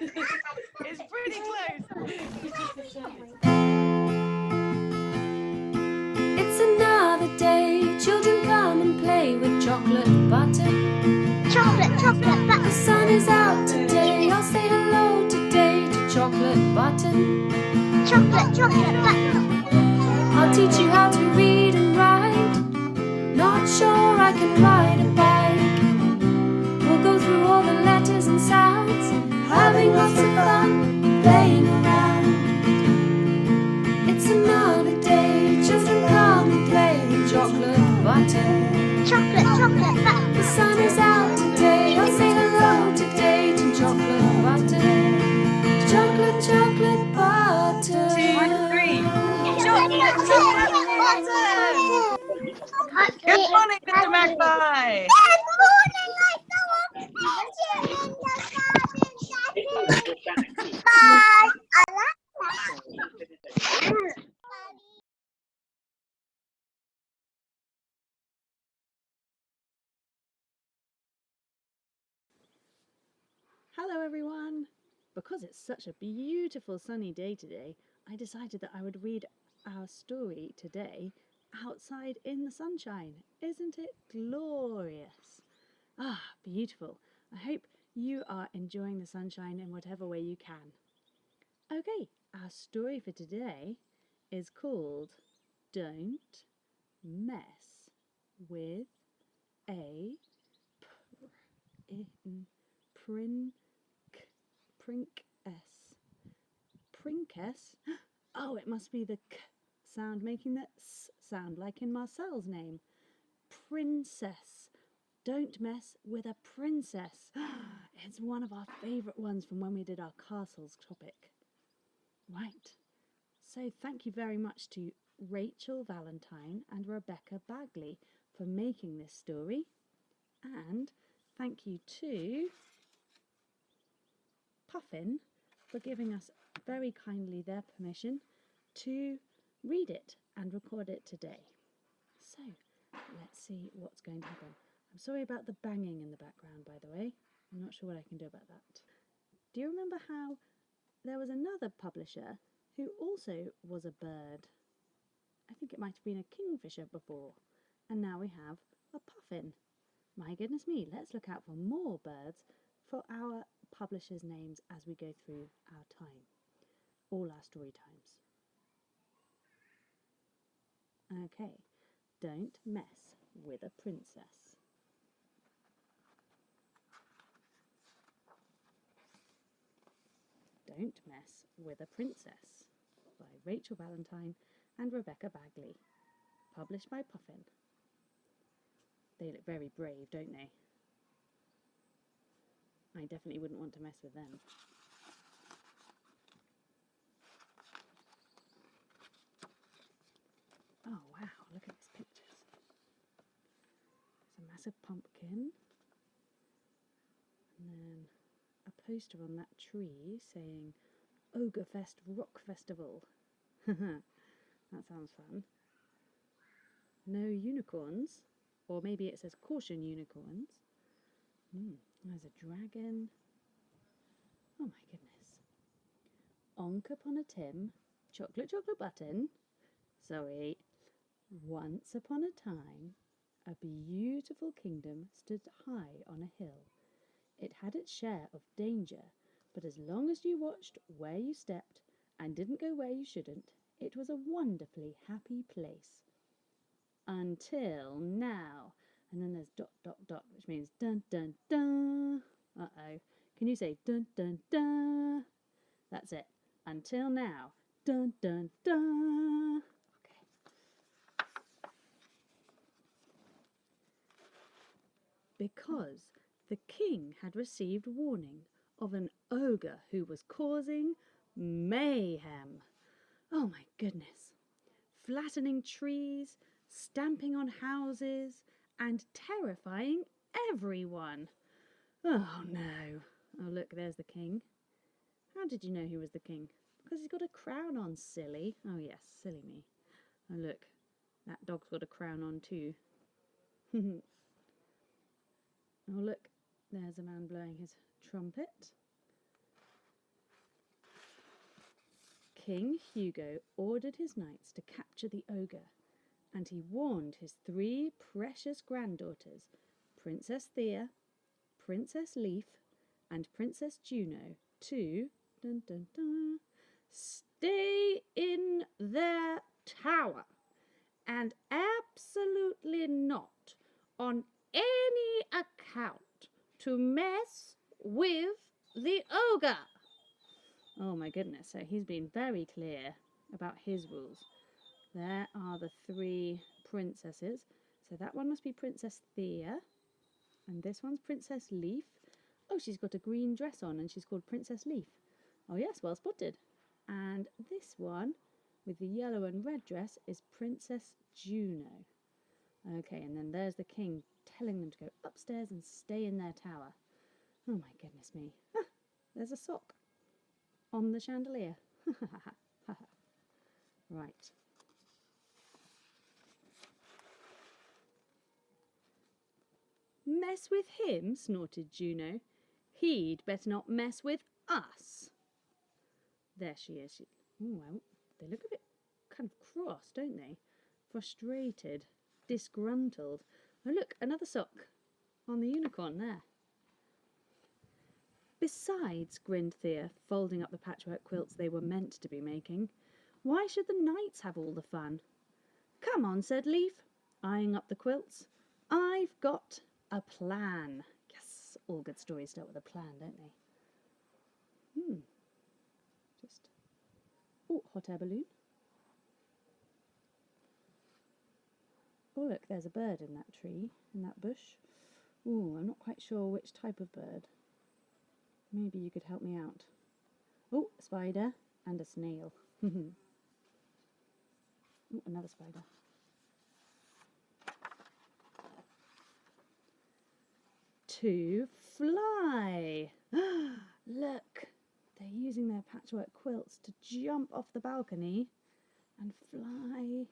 It's pretty close. It's another day. Children come and play with chocolate button. Chocolate button. The sun is out today. I'll say hello today to chocolate button. Chocolate button. I'll teach you how to read and write. Not sure I can ride a bike. We'll go through all the letters and sounds, having lots of fun playing around. It's another day. Children come and play with chocolate button. Chocolate button. The sun is out today. I'll say hello today to chocolate button. Chocolate button. 2, 3. Chocolate button. Good morning, Mr. Magpie. Good morning, I saw a picture in the garden. Bye. I like that. Hello everyone! Because it's such a beautiful sunny day today, I decided that I would read our story today outside in the sunshine. Isn't it glorious? Ah, beautiful. I hope you are enjoying the sunshine in whatever way you can. Okay, our story for today is called Don't Mess with a Princess. Princess? Oh, it must be the k sound making the s sound, like in Marcel's name. Princess. Don't mess with a princess. It's one of our favourite ones from when we did our castles topic. Right. So thank you very much to Rachel Valentine and Rebecca Bagley for making this story. And thank you to Puffin for giving us very kindly their permission to read it and record it today. So, let's see what's going to happen. I'm sorry about the banging in the background, by the way. I'm not sure what I can do about that. Do you remember how there was another publisher who also was a bird? I think it might have been a kingfisher before. And now we have a puffin. My goodness me, let's look out for more birds for our publishers' names as we go through our time, all our story times. Okay, don't mess with a princess. Don't Mess with a Princess by Rachel Valentine and Rebecca Bagley, published by Puffin. They look very brave, don't they? I definitely wouldn't want to mess with them. Oh wow, look at these pictures. There's a massive pumpkin, and then a poster on that tree saying Ogre-Fest Rock Festival. That sounds fun. No unicorns, or maybe it says caution unicorns. There's a dragon. Oh my goodness. Onk upon a Tim, chocolate button. Sorry. Once upon a time, a beautiful kingdom stood high on a hill. It had its share of danger, but as long as you watched where you stepped and didn't go where you shouldn't, it was a wonderfully happy place. Until now. And then there's ... which means dun dun dun. Uh-oh. Can you say dun dun dun? That's it. Until now. Dun dun dun. Okay. Because the king had received warning of an ogre who was causing mayhem. Oh my goodness. Flattening trees, stamping on houses, and terrifying everyone. Oh no. Oh look, there's the king. How did you know he was the king? Because he's got a crown on, silly. Oh yes, silly me. Oh look, that dog's got a crown on too. Oh look, there's a man blowing his trumpet. King Hugo ordered his knights to capture the ogre, and he warned his 3 precious granddaughters, Princess Thea, Princess Leaf, and Princess Juno, to dun, dun, dun, stay in their tower and absolutely not, on any account, to mess with the ogre. Oh my goodness, so he's been very clear about his rules. There are the 3 princesses. So that one must be Princess Thea, and this one's Princess Leaf. Oh, she's got a green dress on and she's called Princess Leaf. Oh yes, well spotted. And this one with the yellow and red dress is Princess Juno. Okay, and then there's the king telling them to go upstairs and stay in their tower. Oh my goodness me. Ah, there's a sock on the chandelier. Right. Mess with him, snorted Juno. He'd better not mess with us. There she is. Oh, well, they look a bit kind of cross, don't they? Frustrated, disgruntled. Oh, look, another sock on the unicorn there. Besides, grinned Thea, folding up the patchwork quilts they were meant to be making, why should the knights have all the fun? Come on, said Leaf, eyeing up the quilts. I've got a plan. Yes, all good stories start with a plan, don't they? Just... Oh, hot air balloon. Oh, look, there's a bird in that tree, in that bush. Oh, I'm not quite sure which type of bird. Maybe you could help me out. Oh, a spider and a snail. Oh, another spider. To fly. Look, they're using their patchwork quilts to jump off the balcony and fly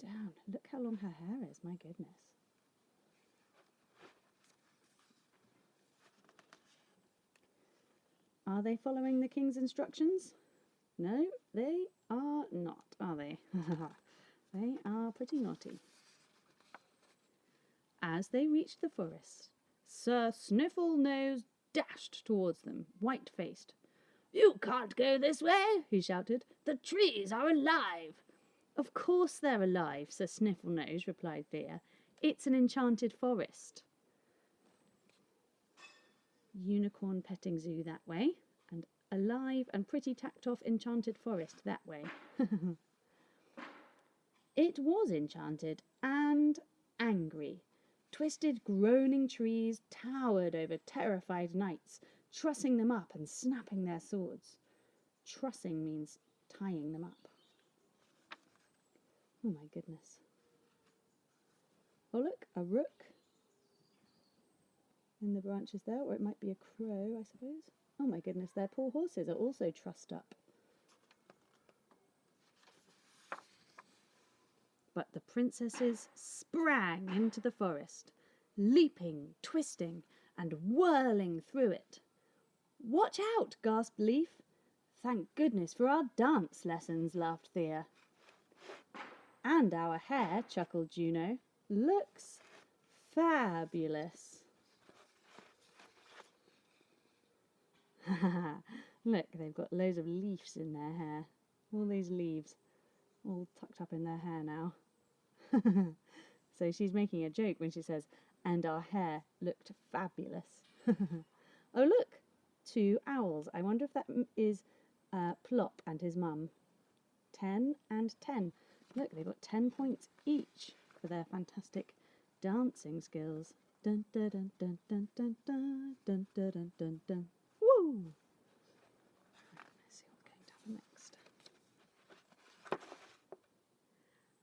down. Look how long her hair is, my goodness. Are they following the king's instructions? No, they are not, are they? They are pretty naughty. As they reached the forest, Sir Sniffle-Nose dashed towards them, white-faced. You can't go this way, he shouted. The trees are alive. Of course they're alive, Sir Sniffle-Nose, replied Thea. It's an enchanted forest. Unicorn petting zoo that way, and alive and pretty tacked off enchanted forest that way. It was enchanted and angry. Twisted, groaning trees towered over terrified knights, trussing them up and snapping their swords. Trussing means tying them up. Oh my goodness. Oh look, a rook in the branches there, or it might be a crow, I suppose. Oh my goodness, their poor horses are also trussed up. But the princesses sprang into the forest, leaping, twisting, and whirling through it. Watch out, gasped Leaf. Thank goodness for our dance lessons, laughed Thea. And our hair, chuckled Juno, looks fabulous. Look, they've got loads of leaves in their hair. All these leaves, all tucked up in their hair now. So she's making a joke when she says, and our hair looked fabulous. Oh, look, 2 owls. I wonder if that is Plop and his mum. 10 and 10. Look, they've got 10 points each for their fantastic dancing skills. Dun dun dun dun dun dun dun dun dun dun dun dun. Woo! Let's see what's going to happen next.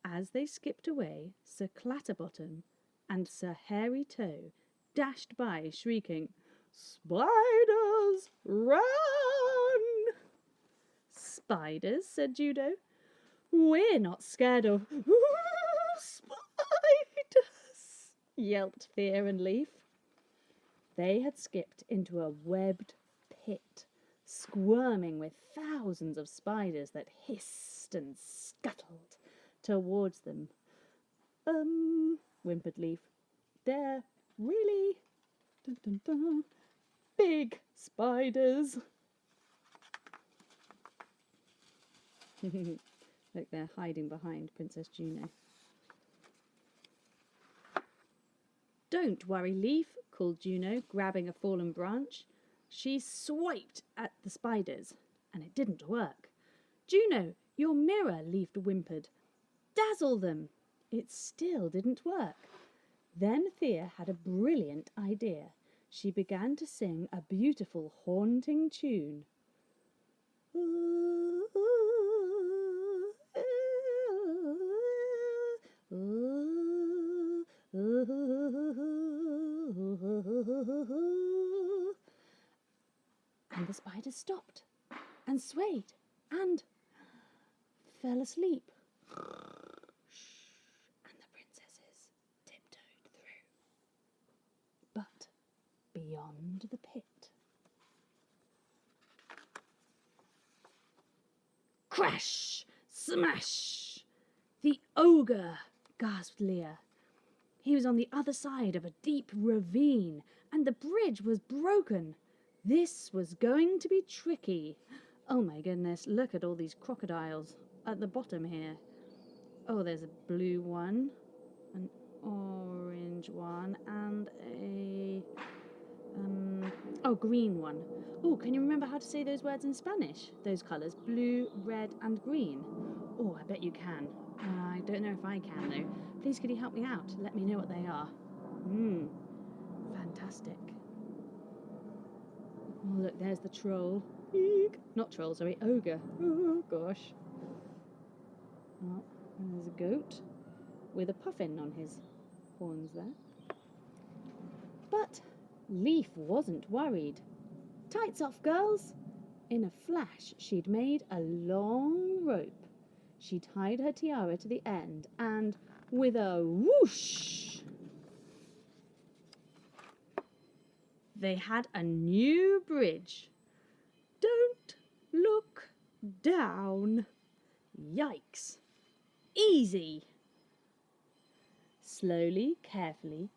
As they skipped away, Sir Clatterbottom and Sir Hairy Toe dashed by, shrieking, "Spiders, run!" Spiders, said Judo. We're not scared of spiders, yelped Thea and Leaf. They had skipped into a webbed pit, squirming with thousands of spiders that hissed and scuttled towards them. Whimpered Leaf. They're really dun, dun, dun, big spiders. Look, they're hiding behind Princess Juno. Don't worry, Leaf, called Juno, grabbing a fallen branch. She swiped at the spiders, and it didn't work. Juno, your mirror, Leaf whimpered. Dazzle them. It still didn't work. Then Thea had a brilliant idea. She began to sing a beautiful, haunting tune. And the spiders stopped and swayed and fell asleep. And the princesses tiptoed through. But beyond the pit. Crash! Smash! The ogre! Gasped Leah. He was on the other side of a deep ravine, and the bridge was broken. This was going to be tricky. Oh my goodness, look at all these crocodiles at the bottom here. Oh, there's a blue one, an orange one, and a green one. Oh, can you remember how to say those words in Spanish? Those colours, blue, red, and green. Oh, I bet you can. I don't know if I can, though. Please, could you help me out? Let me know what they are. Fantastic. Oh, look, there's the troll. Eek. Not troll, sorry, ogre. Oh, gosh. Oh, and there's a goat with a puffin on his horns there. But Leaf wasn't worried. Tights off, girls! In a flash, she'd made a long rope. She tied her tiara to the end and, with a whoosh, they had a new bridge. Don't look down. Yikes. Easy. Slowly, carefully,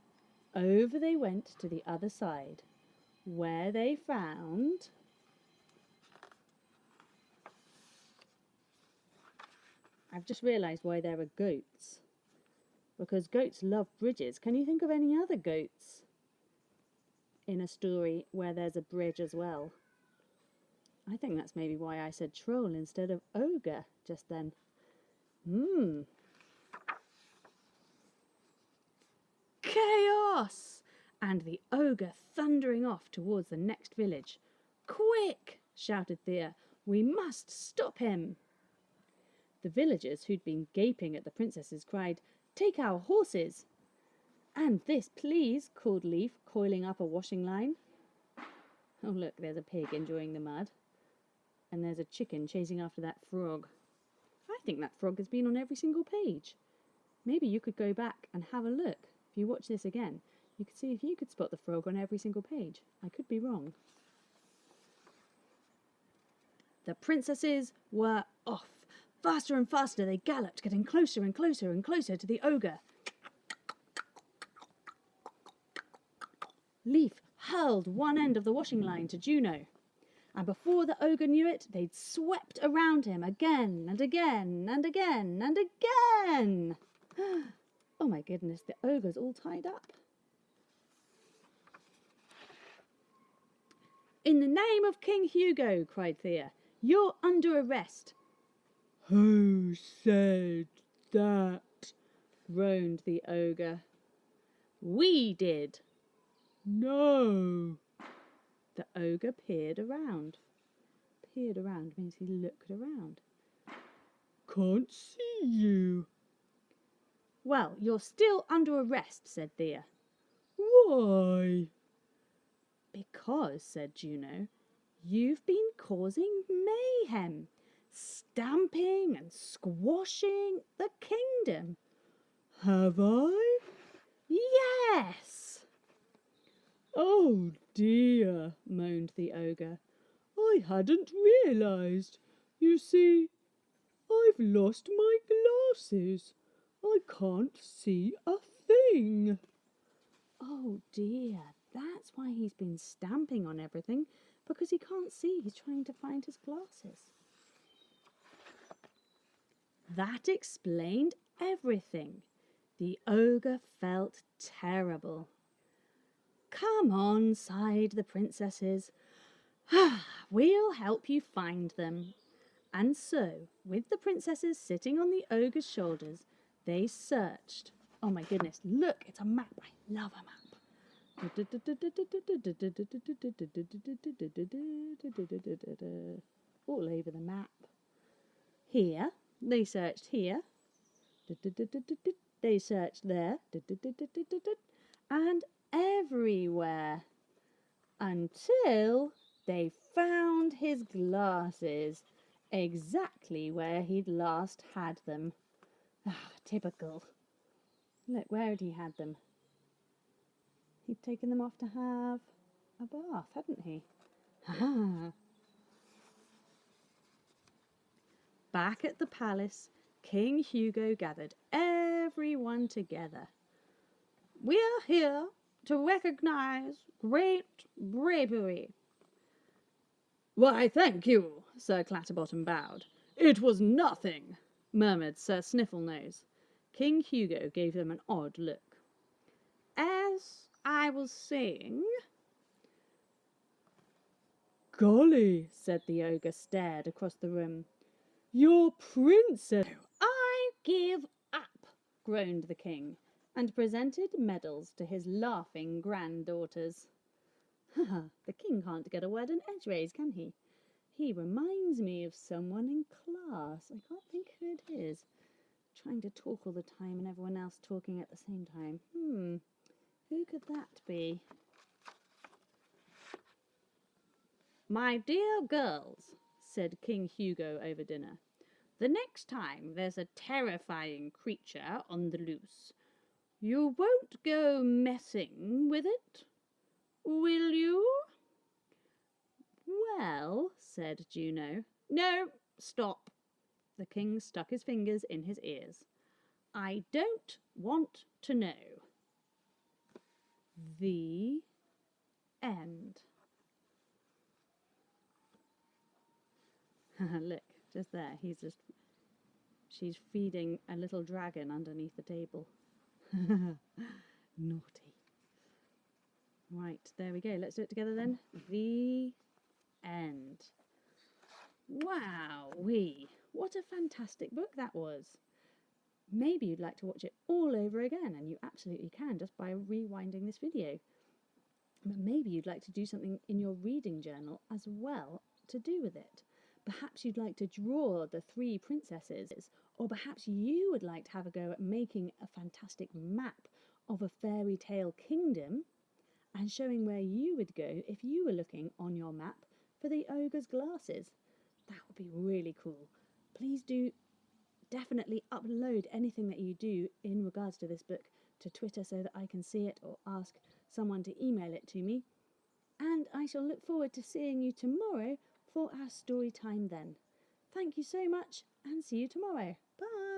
over they went to the other side, where they found I've just realised why there are goats. Because goats love bridges. Can you think of any other goats in a story where there's a bridge as well? I think that's maybe why I said troll instead of ogre just then. Chaos! And the ogre thundering off towards the next village. Quick! Shouted Thea. We must stop him. The villagers, who'd been gaping at the princesses, cried, Take our horses! And this, please, called Leaf, coiling up a washing line. Oh, look, there's a pig enjoying the mud. And there's a chicken chasing after that frog. I think that frog has been on every single page. Maybe you could go back and have a look. If you watch this again, you could see if you could spot the frog on every single page. I could be wrong. The princesses were off. Faster and faster they galloped, getting closer and closer and closer to the ogre. Leaf hurled one end of the washing line to Juno, and before the ogre knew it, they'd swept around him again and again and again and again. Oh my goodness, the ogre's all tied up. In the name of King Hugo, cried Thea, you're under arrest. Who said that? Groaned the ogre. We did. No. The ogre peered around. Peered around means he looked around. Can't see you. Well, you're still under arrest, said Thea. Why? Because, said Juno, you've been causing mayhem. Stamping and squashing the kingdom. Have I? Yes. Oh dear, moaned the ogre. I hadn't realised. You see, I've lost my glasses. I can't see a thing. Oh dear, that's why he's been stamping on everything, because he can't see. He's trying to find his glasses. That explained everything. The ogre felt terrible. Come on, sighed the princesses. We'll help you find them. And so, with the princesses sitting on the ogre's shoulders, they searched. Oh my goodness, look, it's a map. I love a map. All over the map. Here, they searched here. They searched there. And everywhere. Until they found his glasses exactly where he'd last had them. Typical. Look, where had he had them? He'd taken them off to have a bath, hadn't he? Back at the palace, King Hugo gathered everyone together. We're here to recognise great bravery. Why, thank you, Sir Clatterbottom bowed. It was nothing, murmured Sir Snifflenose. King Hugo gave them an odd look. As I was saying... Golly, said the ogre, stared across the room. Your princess... I give up, groaned the king, and presented medals to his laughing granddaughters. The king can't get a word in edgeways, can he? He reminds me of someone in class. I can't think who it is. Trying to talk all the time and everyone else talking at the same time. Who could that be? My dear girls, said King Hugo over dinner, the next time there's a terrifying creature on the loose, you won't go messing with it, will you? Well, said Juno. No, stop. The king stuck his fingers in his ears. I don't want to know. The end. Look, just there. She's feeding a little dragon underneath the table. Naughty. Right, there we go. Let's do it together then. The end. Wowee. What a fantastic book that was. Maybe you'd like to watch it all over again, and you absolutely can just by rewinding this video. But maybe you'd like to do something in your reading journal as well to do with it. Perhaps you'd like to draw the 3 princesses, or perhaps you would like to have a go at making a fantastic map of a fairy tale kingdom and showing where you would go if you were looking on your map for the ogre's glasses. That would be really cool. Please do definitely upload anything that you do in regards to this book to Twitter so that I can see it, or ask someone to email it to me. And I shall look forward to seeing you tomorrow for our story time then. Thank you so much, and see you tomorrow. Bye!